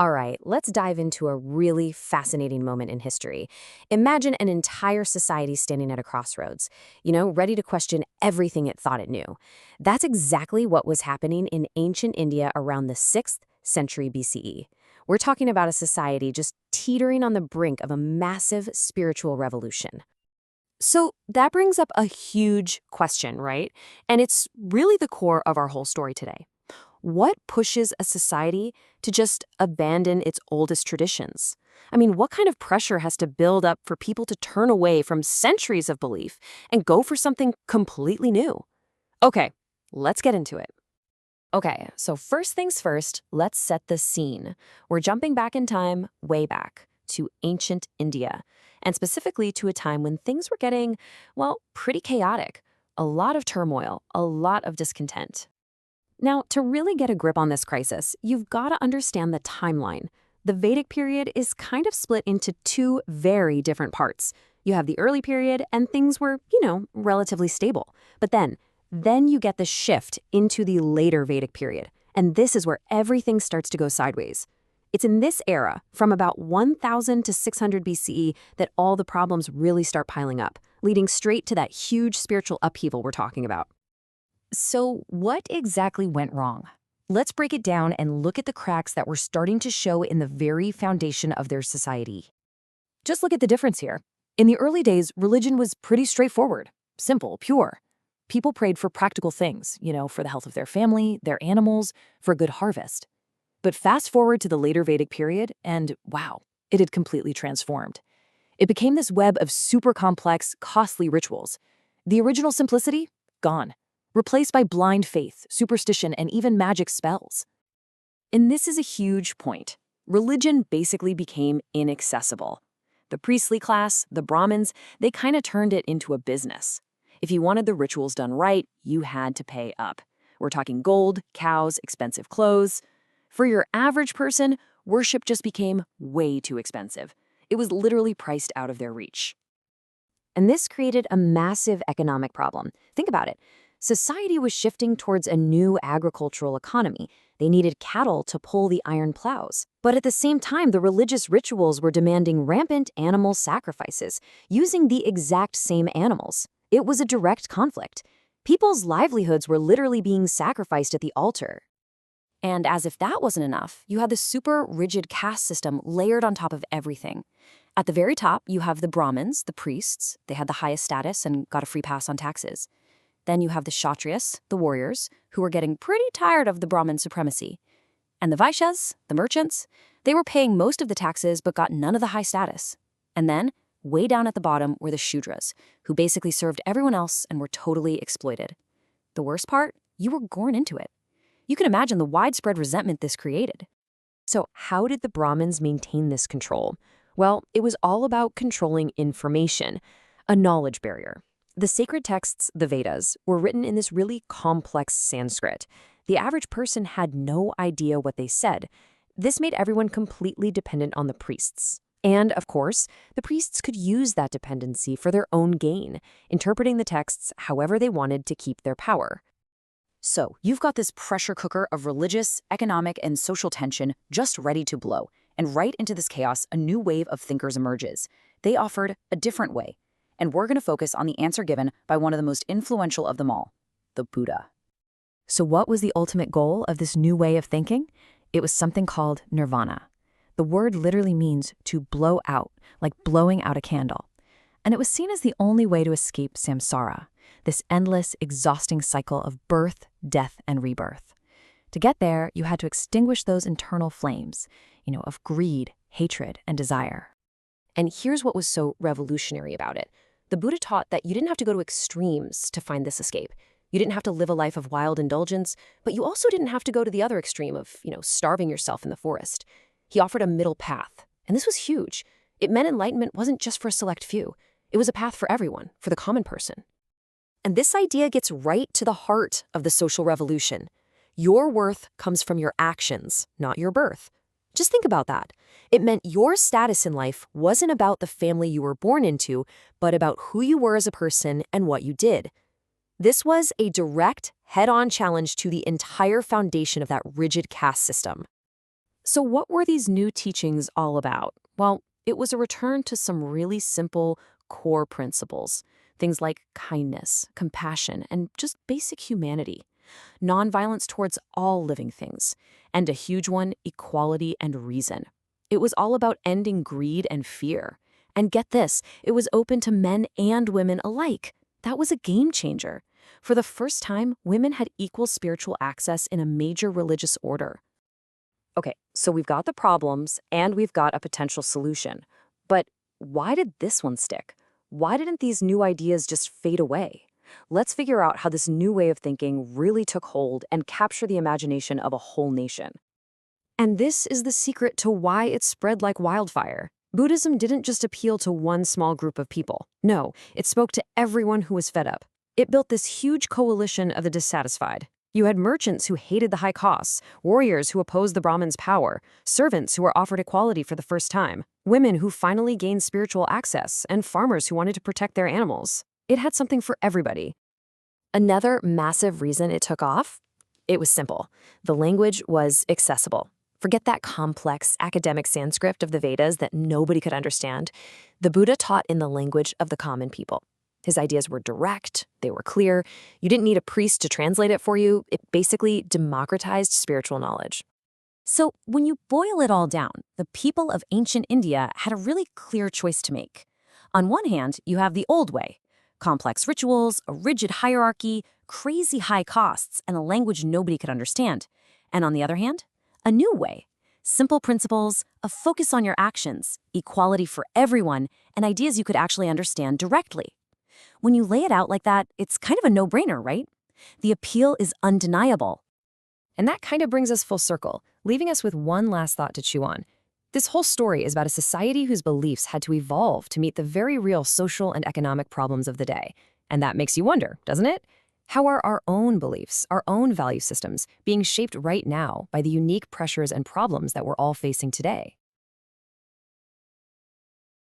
All right, let's dive into a really fascinating moment in history. Imagine an entire society standing at a crossroads, ready to question everything it thought it knew. That's exactly what was happening in ancient India around the 6th century BCE. We're talking about a society just teetering on the brink of a massive spiritual revolution. So that brings up a huge question, right? And it's really the core of our whole story today. What pushes a society to just abandon its oldest traditions? I mean, what kind of pressure has to build up for people to turn away from centuries of belief and go for something completely new? Okay, let's get into it. Okay, so first things first, let's set the scene. We're jumping back in time, way back, to ancient India, and specifically to a time when things were getting, well, pretty chaotic. A lot of turmoil, a lot of discontent. Now, to really get a grip on this crisis, you've got to understand the timeline. The Vedic period is kind of split into two very different parts. You have the early period, and things were, relatively stable. But then you get the shift into the later Vedic period, and this is where everything starts to go sideways. It's in this era, from about 1000 to 600 BCE, that all the problems really start piling up, leading straight to that huge spiritual upheaval we're talking about. So what exactly went wrong? Let's break it down and look at the cracks that were starting to show in the very foundation of their society. Just look at the difference here. In the early days, religion was pretty straightforward, simple, pure. People prayed for practical things, for the health of their family, their animals, for a good harvest. But fast forward to the later Vedic period, and wow, it had completely transformed. It became this web of super complex, costly rituals. The original simplicity? Gone. Replaced by blind faith, superstition, and even magic spells. And this is a huge point. Religion basically became inaccessible. The priestly class, the Brahmins, they kind of turned it into a business. If you wanted the rituals done right, you had to pay up. We're talking gold, cows, expensive clothes. For your average person, worship just became way too expensive. It was literally priced out of their reach. And this created a massive economic problem. Think about it. Society was shifting towards a new agricultural economy. They needed cattle to pull the iron plows. But at the same time, the religious rituals were demanding rampant animal sacrifices, using the exact same animals. It was a direct conflict. People's livelihoods were literally being sacrificed at the altar. And as if that wasn't enough, you had the super rigid caste system layered on top of everything. At the very top, you have the Brahmins, the priests. They had the highest status and got a free pass on taxes. Then you have the Kshatriyas, the warriors, who were getting pretty tired of the Brahmin supremacy. And the Vaishyas, the merchants, they were paying most of the taxes but got none of the high status. And then, way down at the bottom were the Shudras, who basically served everyone else and were totally exploited. The worst part? You were born into it. You can imagine the widespread resentment this created. So how did the Brahmins maintain this control? Well, it was all about controlling information, a knowledge barrier. The sacred texts, the Vedas, were written in this really complex Sanskrit. The average person had no idea what they said. This made everyone completely dependent on the priests. And, of course, the priests could use that dependency for their own gain, interpreting the texts however they wanted to keep their power. So, you've got this pressure cooker of religious, economic, and social tension just ready to blow. And right into this chaos, a new wave of thinkers emerges. They offered a different way. And we're going to focus on the answer given by one of the most influential of them all, the Buddha. So what was the ultimate goal of this new way of thinking? It was something called nirvana. The word literally means to blow out, like blowing out a candle. And it was seen as the only way to escape samsara, this endless, exhausting cycle of birth, death, and rebirth. To get there, you had to extinguish those internal flames, of greed, hatred, and desire. And here's what was so revolutionary about it. The Buddha taught that you didn't have to go to extremes to find this escape. You didn't have to live a life of wild indulgence, but you also didn't have to go to the other extreme of, starving yourself in the forest. He offered a middle path, and this was huge. It meant enlightenment wasn't just for a select few. It was a path for everyone, for the common person. And this idea gets right to the heart of the social revolution. Your worth comes from your actions, not your birth. Just think about that. It meant your status in life wasn't about the family you were born into, but about who you were as a person and what you did. This was a direct, head-on challenge to the entire foundation of that rigid caste system. So what were these new teachings all about? Well, it was a return to some really simple core principles. Things like kindness, compassion, and just basic humanity. Nonviolence towards all living things. And a huge one, equality and reason. It was all about ending greed and fear. And get this, it was open to men and women alike. That was a game changer. For the first time, women had equal spiritual access in a major religious order. Okay, so we've got the problems and we've got a potential solution. But why did this one stick? Why didn't these new ideas just fade away? Let's figure out how this new way of thinking really took hold and capture the imagination of a whole nation. And this is the secret to why it spread like wildfire. Buddhism didn't just appeal to one small group of people. No, it spoke to everyone who was fed up. It built this huge coalition of the dissatisfied. You had merchants who hated the high costs, warriors who opposed the Brahmins' power, servants who were offered equality for the first time, women who finally gained spiritual access, and farmers who wanted to protect their animals. It had something for everybody. Another massive reason it took off? It was simple. The language was accessible. Forget that complex academic Sanskrit of the Vedas that nobody could understand. The Buddha taught in the language of the common people. His ideas were direct, they were clear. You didn't need a priest to translate it for you. It basically democratized spiritual knowledge. So when you boil it all down, the people of ancient India had a really clear choice to make. On one hand, you have the old way. Complex rituals, a rigid hierarchy, crazy high costs, and a language nobody could understand. And on the other hand, a new way. Simple principles, a focus on your actions, equality for everyone, and ideas you could actually understand directly. When you lay it out like that, it's kind of a no-brainer, right? The appeal is undeniable. And that kind of brings us full circle, leaving us with one last thought to chew on. This whole story is about a society whose beliefs had to evolve to meet the very real social and economic problems of the day. And that makes you wonder, doesn't it? How are our own beliefs, our own value systems, being shaped right now by the unique pressures and problems that we're all facing today?